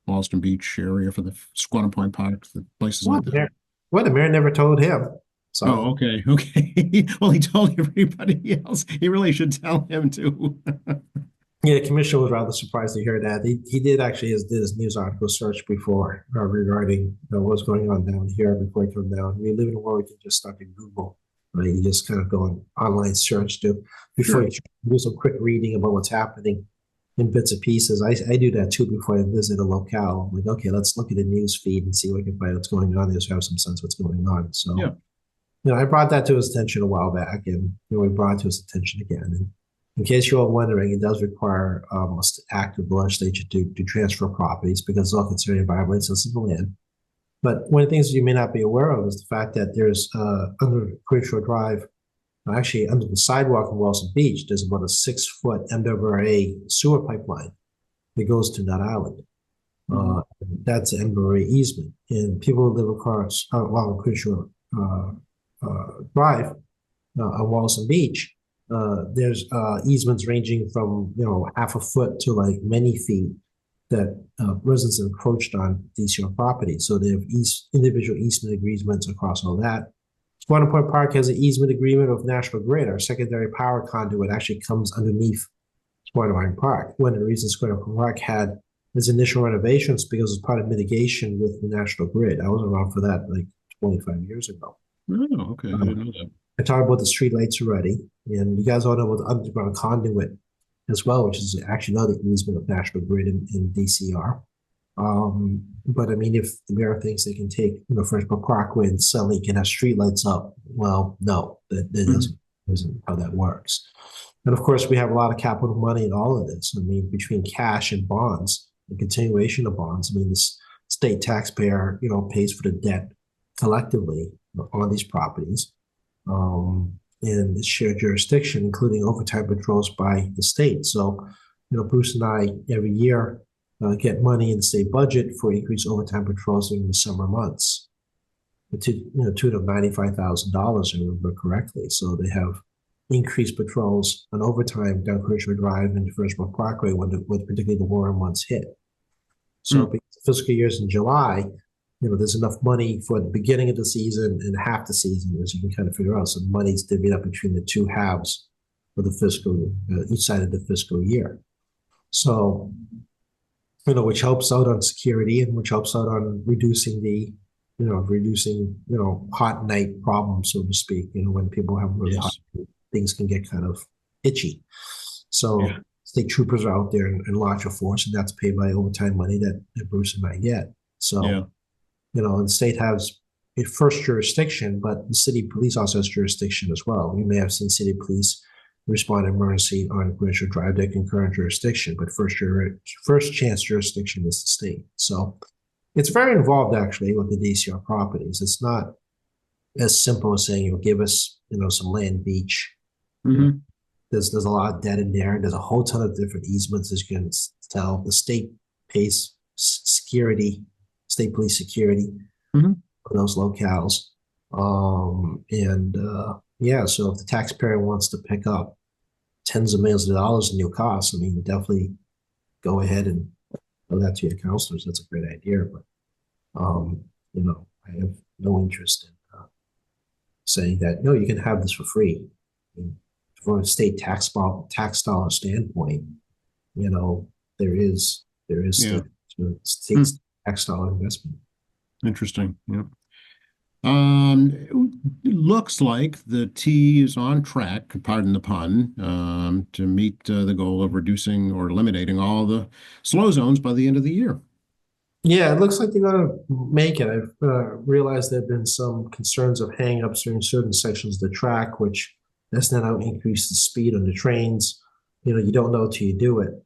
Wollaston Beach area for the Squantum Point Park, the places like that? Well, the mayor never told him. So. Oh, okay. Well, he told everybody else. He really should tell him too. Yeah, the commissioner was rather surprised to hear that. He did actually did his news article search before regarding what was going on down here before he came down. We live in a world we can just start to Google. Right? You just kind of go on online search before you do some quick reading about what's happening in bits and pieces. I do that too before I visit a locale. I'm like, okay, let's look at the news feed and see what I can find what's going on. Just have some sense what's going on. So, I brought that to his attention a while back, and we brought it to his attention again. And in case you're all wondering, it does require us to act with the legislature to transfer properties because it's all considered environmentally sensitive land. But one of the things you may not be aware of is the fact that there's under Crenshaw Drive, actually under the sidewalk in Wollaston Beach, there's about a 6-foot MWRA sewer pipeline that goes to Nut Island. That's an MWRA easement, and people who live across along Crenshaw Drive on Wollaston Beach. There's easements ranging from half a foot to like many feet that residents have encroached on DCR property. So they have individual easement agreements across all that. Squantum Point Park has an easement agreement with National Grid. Our secondary power conduit actually comes underneath Squantum Point Park. One of the reasons Squantum Point Park had its initial renovations because it's part of mitigation with the National Grid. I was around for that like 25 years ago. Oh, okay. I didn't know that. I talked about the streetlights already, and you guys all know about the underground conduit as well, which is actually another easement of National Grid in DCR. But I mean, if the mayor thinks they can take Furnaceburg Parkway and suddenly can have streetlights up, well, no, that isn't how that works. And of course, we have a lot of capital money in all of this. I mean, between cash and bonds, the continuation of bonds. I mean, the state taxpayer, pays for the debt collectively on these properties. In the shared jurisdiction, including overtime patrols by the state. So, Bruce and I every year get money in the state budget for increased overtime patrols during the summer months, to tune of $95,000, if I remember correctly. So they have increased patrols on overtime down Crenshaw Drive and Furnaceburg Parkway when particularly the warm months hit. So because the fiscal year's in July, there's enough money for the beginning of the season and half the season, as you can kind of figure out. So money's divvied up between the two halves of the fiscal, each side of the fiscal year. So, which helps out on security and which helps out on reducing hot night problems, so to speak. When people have really hot, things can get kind of itchy. So state troopers are out there in larger force, and that's paid by overtime money that Bruce and I get. So. And the state has a first jurisdiction, but the city police also has jurisdiction as well. We may have some city police respond in emergency on Crenshaw Drive, their concurrent jurisdiction, but first chance jurisdiction is the state. So it's very involved actually with the DCR properties. It's not as simple as saying, give us, some land beach. The there's a lot of debt in there. There's a whole ton of different easements, as you can tell. The state pays security, state police security Mhm. for those locales. Yeah, so if the taxpayer wants to pick up tens of millions of dollars in new costs, I mean, definitely go ahead and tell that to your counselors. That's a great idea, but I have no interest in saying that no, you can have this for free. I mean, from a state tax dollar standpoint, there is Yeah, the state's tax dollar investment. interesting. Yeah. It looks like the T is on track, pardon the pun, to meet the goal of reducing or eliminating all the slow zones by the end of the year. Yeah, it looks like they're going to make it. I've realized there have been some concerns of hang-ups during certain sections of the track, which has now increased the speed on the trains. You don't know till you do it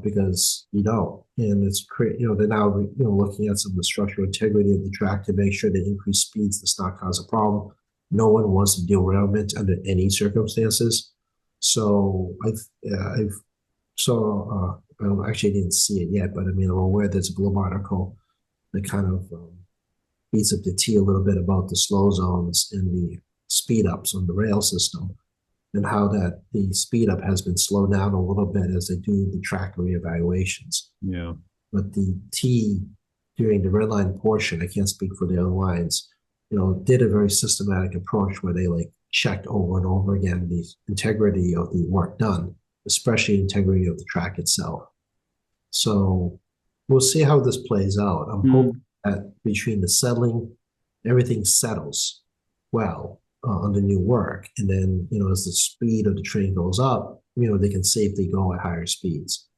because you don't. And they're now looking at some of the structural integrity of the track to make sure that increased speeds does not cause a problem. No one wants to derailment under any circumstances. So I've saw I actually didn't see it yet, but I mean, I'm aware there's a Globe article that kind of beats up the tea a little bit about the slow zones and the speed ups on the rail system and how that the speed up has been slowed down a little bit as they do the track reevaluations. Yeah. But the T during the red line portion, I can't speak for the other lines, did a very systematic approach where they checked over and over again the integrity of the work done, especially integrity of the track itself. So we'll see how this plays out. I'm hoping that between the settling, everything settles well on the new work. And then, as the speed of the train goes up, they can safely go at higher speeds.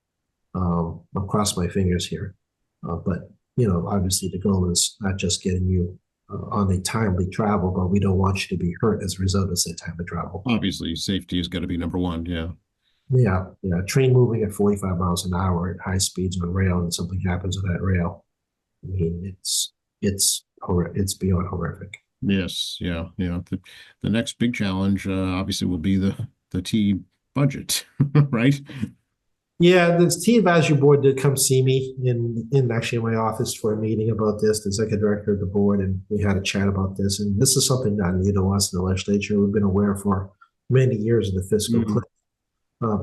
I'll cross my fingers here. But, obviously the goal is not just getting you on a timely travel, but we don't want you to be hurt as a result of that timely travel. Obviously, safety has got to be number one. Yeah. Yeah. Train moving at 45 miles an hour at high speeds on rail, and something happens with that rail. I mean, it's beyond horrific. Yes. Yeah. Yeah. The next big challenge, obviously, will be the T budget, right? Yeah, the T advisory board did come see me in actually my office for a meeting about this, the executive director of the board, and we had a chat about this. And this is something that new to us in the legislature. We've been aware for many years of the fiscal cliff.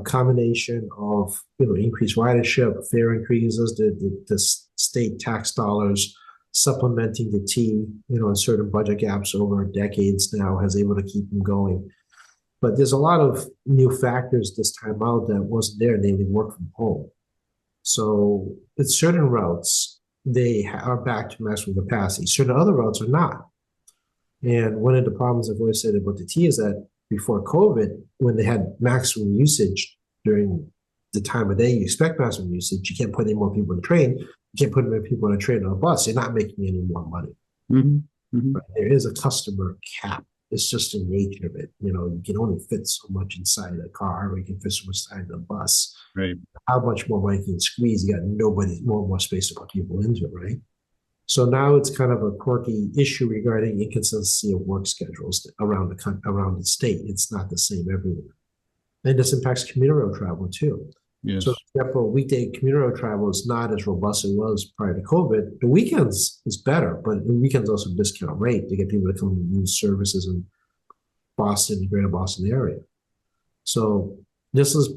Combination of increased ridership, fare increases, the state tax dollars supplementing the T, in certain budget gaps over decades now has able to keep them going. But there's a lot of new factors this time out that wasn't there, namely work from home. So at certain routes, they are back to maximum capacity. Certain other routes are not. And one of the problems I've always said about the T is that before COVID, when they had maximum usage during the time of day, you expect maximum usage. You can't put any more people on the train. You can't put any more people on a train or a bus. You're not making any more money. But there is a customer cap. It's just the nature of it. You can only fit so much inside a car, or you can fit so much inside a bus. Right. How much more money can you squeeze? You got more space to put people into, right? So now it's kind of a quirky issue regarding inconsistency of work schedules around the state. It's not the same everywhere. And this impacts commuter rail travel too. Yes. So, for example, weekday commuter rail travel is not as robust as it was prior to COVID. The weekends is better, but the weekends also discount rate to get people to come and use services in Boston, the greater Boston area. So this is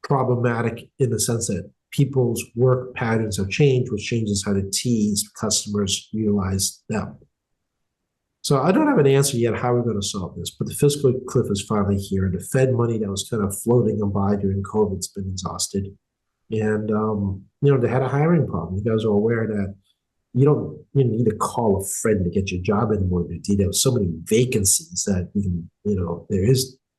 problematic in the sense that people's work patterns have changed, which changes how the T's customers utilize them. So I don't have an answer yet how we're going to solve this, but the fiscal cliff is finally here. The Fed money that was kind of floating on by during COVID has been exhausted. And, they had a hiring problem. You guys are aware that you don't need to call a friend to get your job anymore. There are so many vacancies that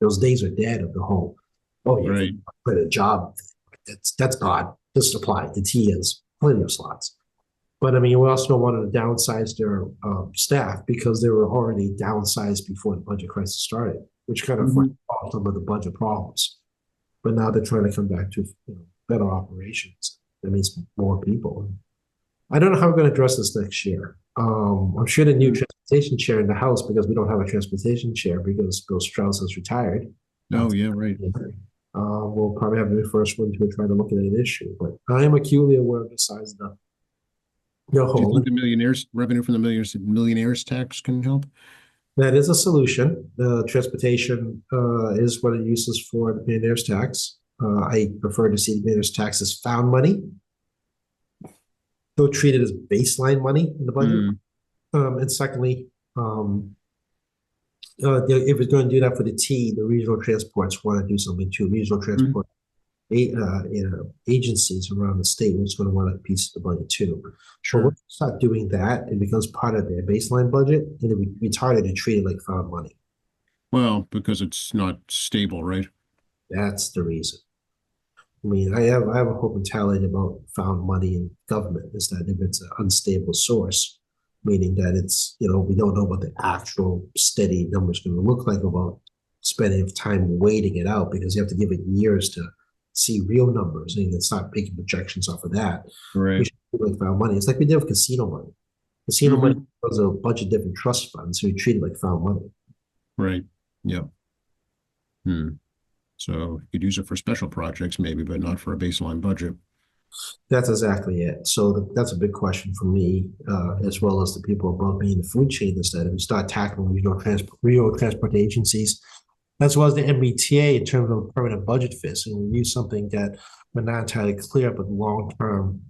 those days are dead of the whole, right. Quit a job. That's gone. Just apply. The T has plenty of slots. But I mean, we also don't want to downsize their staff because they were already downsized before the budget crisis started, which kind of solved some of the budget problems. But now they're trying to come back to better operations. That means more people. I don't know how we're going to address this next year. I'm sure the new transportation chair in the House, because we don't have a transportation chair because Bill Strauss has retired. Oh, yeah, right. We'll probably have to be the first one to try to look at an issue, but I am acutely aware of the size of the Do you hole. think the revenue from the millionaires tax can help? That is a solution. Transportation is what it uses for the millionaire's tax. I prefer to see the millionaire's tax as found money. Don't treat it as baseline money in the budget. And secondly, if it's going to do that for the T, the regional transports want to do something too. Regional transport agencies around the state is going to want a piece of the budget too. Sure. But once you start doing that, it becomes part of their baseline budget, and it's harder to treat it like found money. Well, because it's not stable, right? That's the reason. I mean, I have a hope mentality about found money in government is that if it's an unstable source, meaning that it's, we don't know what the actual steady number is going to look like about spending time waiting it out because you have to give it years to see real numbers and it's not making projections off of that. Right. We should do like found money. It's like we did with casino money. Casino money was a bunch of different trust funds, so we treat it like found money. Right. Yep. So you could use it for special projects maybe, but not for a baseline budget. That's exactly it. So that's a big question for me, as well as the people above me in the food chain, is that if we start tackling regional transport agencies, as well as the MBTA in terms of permanent budget fix, and we use something that we're not entirely clear, but long-term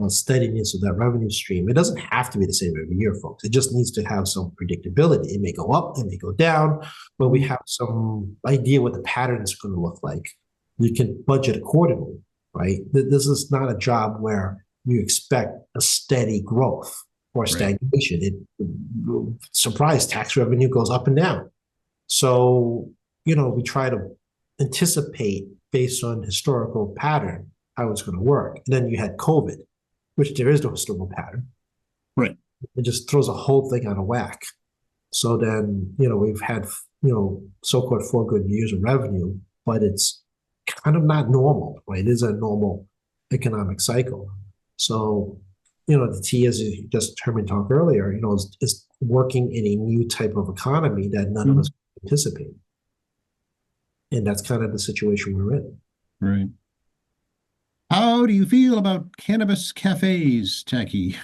steadiness of that revenue stream. It doesn't have to be the same every year, folks. It just needs to have some predictability. It may go up, it may go down, but we have some idea what the pattern is going to look like. You can budget accordingly, right? This is not a job where you expect a steady growth or stagnation. Surprise, tax revenue goes up and down. So, we try to anticipate based on historical pattern how it's going to work. And then you had COVID, which there is no historical pattern. Right. It just throws a whole thing out of whack. So then, we've had, so-called 4 good years of revenue, but it's kind of not normal, right? It is a normal economic cycle. So, the T, as you just heard me talk earlier, is working in a new type of economy that none of us anticipate. And that's kind of the situation we're in. Right. How do you feel about cannabis cafes, Tacky?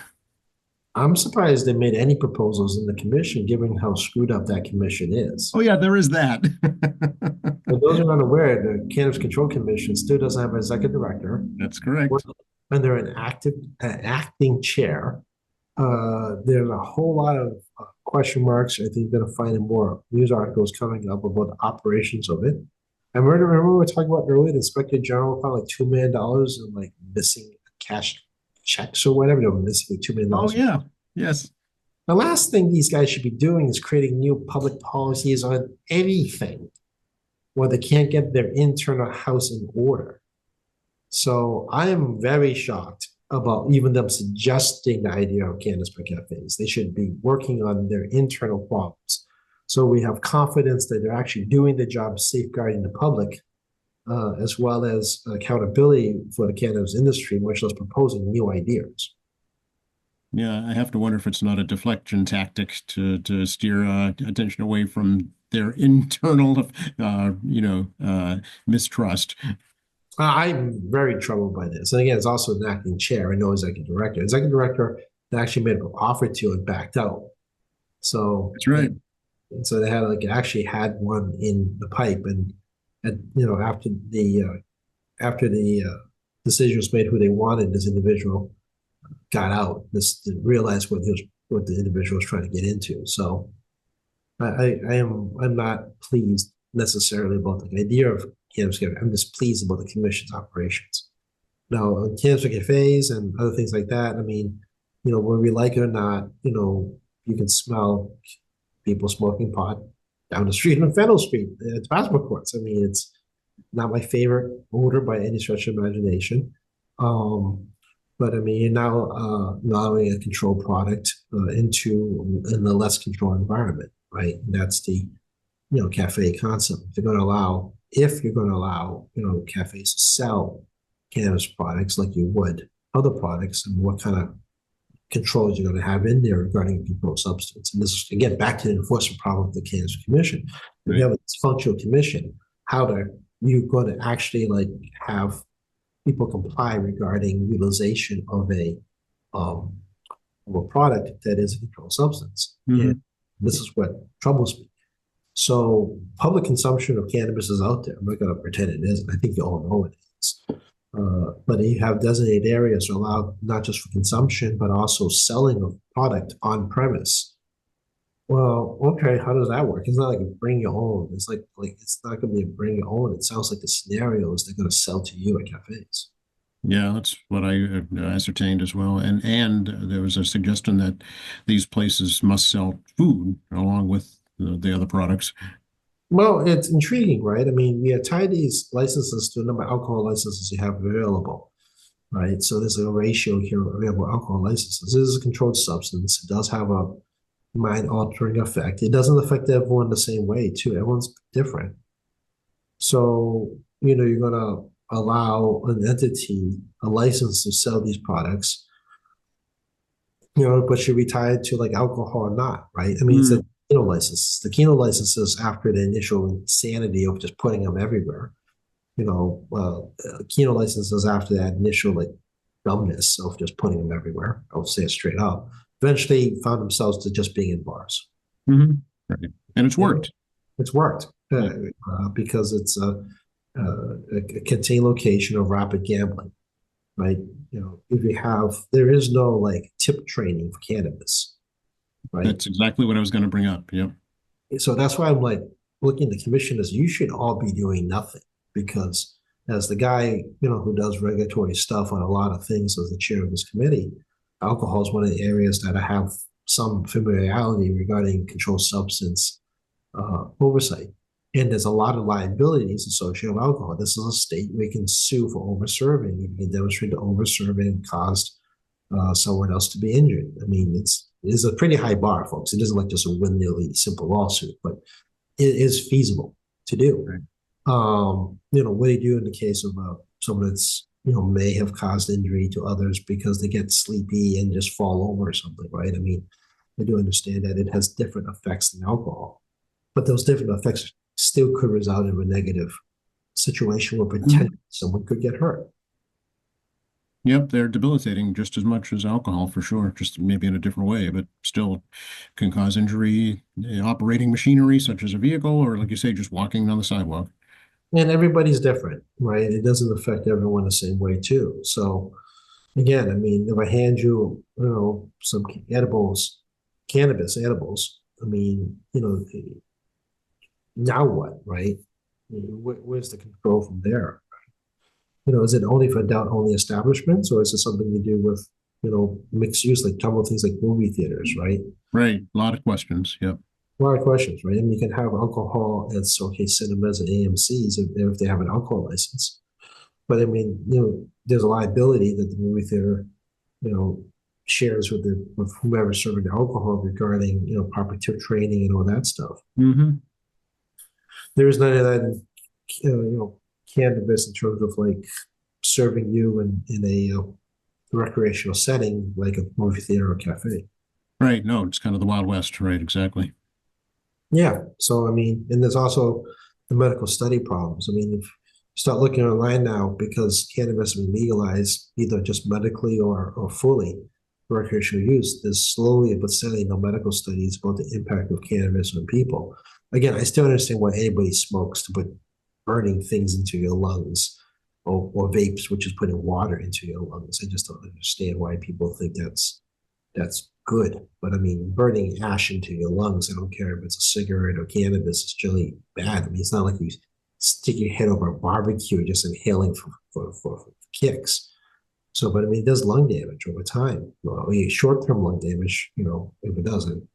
I'm surprised they made any proposals in the commission, given how screwed up that commission is. Oh, yeah, there is that. For those who are unaware, the Cannabis Control Commission still doesn't have an executive director. That's correct. And they're an acting chair. There's a whole lot of question marks. I think you're going to find more news articles coming up about the operations of it. I remember we were talking about earlier, the Inspector General found like $2 million in like missing cash checks or whatever. They were missing like $2 million. Oh, yeah. Yes. The last thing these guys should be doing is creating new public policies on anything where they can't get their internal house in order. So I am very shocked about even them suggesting the idea of cannabis cafes. They should be working on their internal problems. So we have confidence that they're actually doing the job safeguarding the public, as well as accountability for the cannabis industry, much less proposing new ideas. Yeah, I have to wonder if it's not a deflection tactic to steer attention away from their internal, mistrust. I'm very troubled by this. And again, it's also an acting chair and no executive director. Executive director that actually made an offer to and backed out. So that's right. And so they had actually had one in the pipe, and after the decision was made who they wanted, this individual got out. This realized what the individual was trying to get into. So I'm not pleased necessarily about the idea of cannabis cafes. I'm just pleased about the commission's operations. Now, cannabis cafes and other things like that. I mean, whether we like it or not, you can smell people smoking pot down the street on Fennell Street at basketball courts. I mean, it's not my favorite odor by any stretch of imagination. But I mean, you're now allowing a controlled product in a less controlled environment, right? And that's the cafe concept. If you're going to allow, cafes to sell cannabis products like you would other products, and what kind of controls you're going to have in there regarding a controlled substance. And this is, again, back to the enforcement problem of the Cannabis Commission. If you have a dysfunctional commission, you're going to actually like have people comply regarding utilization um, of a product that is a controlled substance. Mhm. And this is what troubles me. So public consumption of cannabis is out there. I'm not going to pretend it isn't. I think you all know it is. But you have designated areas allowed not just for consumption, but also selling of product on premise. Well, okay, how does that work? It's not like a bring your own. It's like it's not going to be a bring your own. It sounds like the scenario is they're going to sell to you at cafes. Yeah, that's what I ascertained as well. And there was a suggestion that these places must sell food along with the other products. Well, it's intriguing, right? I mean, we tie these licenses to the number of alcohol licenses you have available, right? So there's a ratio here of available alcohol licenses. This is a controlled substance. It does have a mind-altering effect. It doesn't affect everyone the same way, too. Everyone's different. So, you're going to allow an entity a license to sell these products, but should be tied to like alcohol or not, right? I mean, it's a Mm. Keno license. The Keno license is after the initial insanity of just putting them everywhere. Keno license is after that initial like dumbness of just putting them everywhere. I'll say it straight up. Eventually found themselves to just being in bars. Hmm. Right. And it's worked. It's worked Yeah. because it's a contained location of rapid gambling, right? If you have, there is no like tip training for cannabis, right? That's exactly what I was going to bring up. Yep. So that's why I'm like looking at the commissioners, you should all be doing nothing because as the guy, who does regulatory stuff on a lot of things as the chair of this committee, alcohol is one of the areas that I have some familiarity regarding controlled substance oversight. And there's a lot of liabilities associated with alcohol. This is a state we can sue for over-serving. You can demonstrate that over-serving caused someone else to be injured. I mean, it's a pretty high bar, folks. It isn't like just a willy-nilly simple lawsuit, but it is feasible to do. Right. What do you do in the case of someone that's may have caused injury to others because they get sleepy and just fall over or something, right? I mean, I do understand that it has different effects than alcohol, but those different effects still could result in a negative situation where potentially someone could get hurt. Yep, they're debilitating just as much as alcohol for sure, just maybe in a different way, but still can cause injury, operating machinery such as a vehicle, or like you say, just walking on the sidewalk. And everybody's different, right? It doesn't affect everyone the same way too. So again, I mean, if I hand you, some edibles, cannabis edibles, I mean, now what, right? Where's the control from there? Is it only for adult-only establishments, or is it something you do with, mixed use, like talking about things like movie theaters, right? Right. A lot of questions. Yep. A lot of questions, right? I mean, you can have alcohol at cinemas and AMC's if they have an alcohol license. But I mean, there's a liability that the movie theater, shares with whomever's serving the alcohol regarding, proper tip training and all that stuff. Mm-hmm. There is none of that in, cannabis in terms of like serving you in a recreational setting like a movie theater or cafe. Right. No, it's kind of the Wild West. Right. Exactly. Yeah. So, I mean, and there's also the medical study problems. I mean, if you start looking online now, because cannabis has been legalized either just medically or fully for recreational use, there's slowly but steadily no medical studies about the impact of cannabis on people. Again, I still understand why anybody smokes to put burning things into your lungs or vapes, which is putting water into your lungs. I just don't understand why people think that's good. But I mean, burning ash into your lungs, I don't care if it's a cigarette or cannabis, it's really bad. I mean, it's not like you stick your head over a barbecue just inhaling for kicks. So, but I mean, it does lung damage over time. Well, I mean, short-term lung damage, if it doesn't.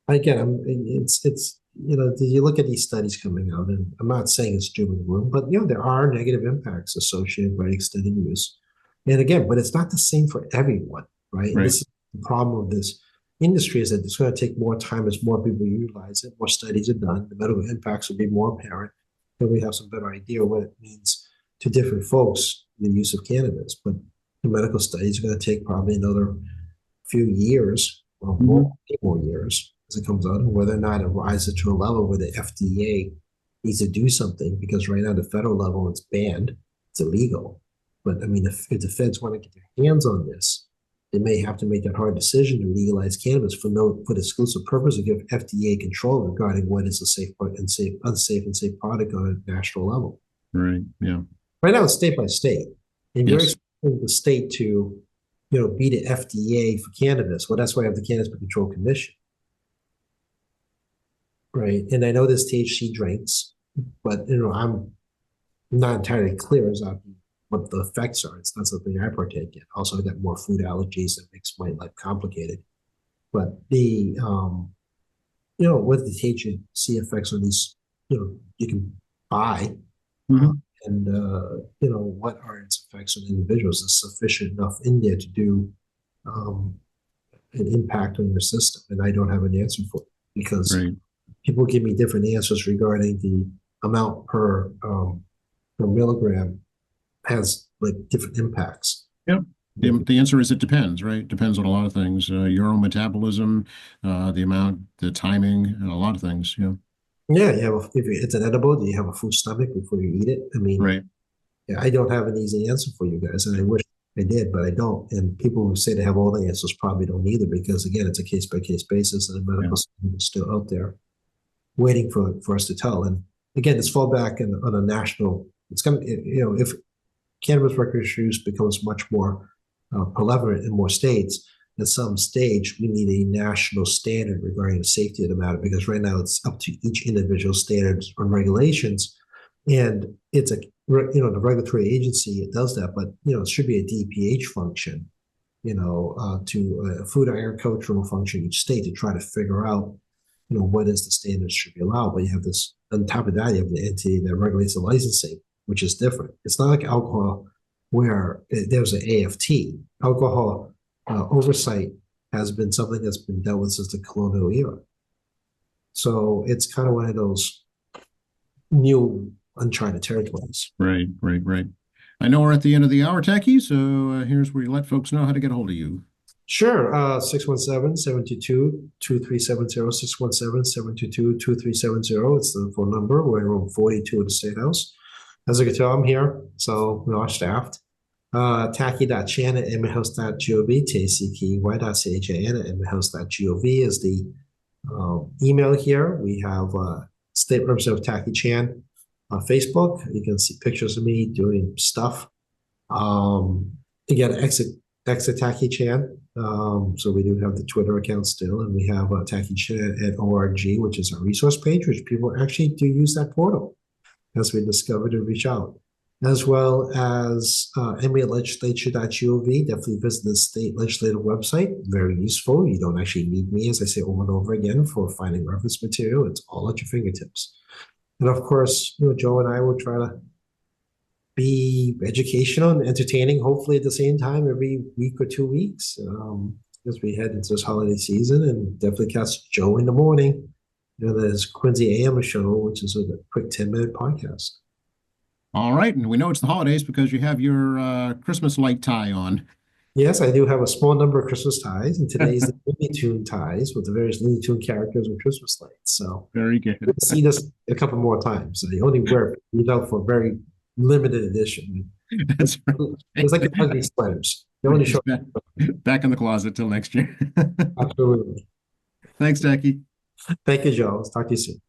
Again, it's you look at these studies coming out, and I'm not saying it's doom and gloom, but there are negative impacts associated by extended use. And again, but it's not the same for everyone, right? And Right. this is the problem of this industry is that it's going to take more time as more people utilize it, more studies are done, the medical impacts will be more apparent, and we have some better idea what it means to different folks, the use of cannabis. But the medical studies are going to take probably another few years or more years as it comes out, and whether or not it rises to a level where the FDA needs to do something, because right now, the federal level, it's banned, it's illegal. But I mean, if the feds want to get their hands on this, they may have to make that hard decision to legalize cannabis for the exclusive purpose of give FDA control regarding what is a safe and unsafe and safe product on a national level. Right. Yeah. Right now, it's state by state, and you're Yes. expecting the state to, be the FDA for cannabis. Well, that's why I have the Cannabis Control Commission, right? And I know there's THC drinks, but I'm not entirely clear as to what the effects are. It's not something I partake in. Also, I got more food allergies that makes my life complicated. But what the THC effects on these, you can buy, Mhm. and what are its effects on individuals is sufficient enough in there to do an impact on your system, and I don't have an answer for it, because Right. people give me different answers regarding the amount per milligram has like different impacts. Yeah. The answer is it depends, right? Depends on a lot of things. Your own metabolism, the amount, the timing, and a lot of things. Yeah. Yeah, if it's an edible, do you have a full stomach before you eat it? I mean, Right. yeah, I don't have an easy answer for you guys, and I wish I did, but I don't. And people who say they have all the answers probably don't either, because again, it's a case by case basis, and the medical system is still out there waiting for us to tell. And again, this fallback on a national. It's gonna, if cannabis recreational use becomes much more prevalent in more states, at some stage, we need a national standard regarding the safety of the matter, because right now it's up to each individual standards and regulations. And it's the regulatory agency, it does that, but, it should be a DPH function, to a food and agricultural function, each state, to try to figure out, what is the standards should be allowed. But you have this, on top of that, you have the entity that regulates the licensing, which is different. It's not like alcohol, where there's an AFT. Alcohol oversight has been something that's been dealt with since the colonial era. So it's kind of one of those new uncharted territories. Right. I know we're at the end of the hour, Tacky, so here's where you let folks know how to get a hold of you. Sure. 617-722-2370, 617-722-2370. It's the phone number. We're in room 42 of the State House. As you can tell, I'm here, so we are staffed. Tacky.chan@emmahouse.gov, tacky.chan@emmahouse.gov is the email here. We have State Representative Tacky Chan on Facebook. You can see pictures of me doing stuff. Again, exit Tacky Chan. So we do have the Twitter account still, and we have Tacky Chan at .org, which is a resource page, which people actually do use that portal as we discovered and reach out, as well as MAlegislature.gov. Definitely visit the state legislative website. Very useful. You don't actually need me, as I say over and over again, for finding reference material. It's all at your fingertips. And of course, Joe and I will try to be educational and entertaining, hopefully at the same time, every week or 2 weeks, as we head into this holiday season. And definitely catch Joe in the morning. There's Quincy AM show, which is a quick 10-minute podcast. All right, and we know it's the holidays because you have your Christmas light tie on. Yes, I do have a small number of Christmas ties, and today's the Looney Tune ties with the various Looney Tune characters with Christmas lights. So very good. You'll see this a couple more times. So you only wear it out for a very limited edition. That's right. It's like the ugly sweaters. They only show back in the closet till next year. Absolutely. Thanks, Tacky. Thank you, Joe. Talk to you soon.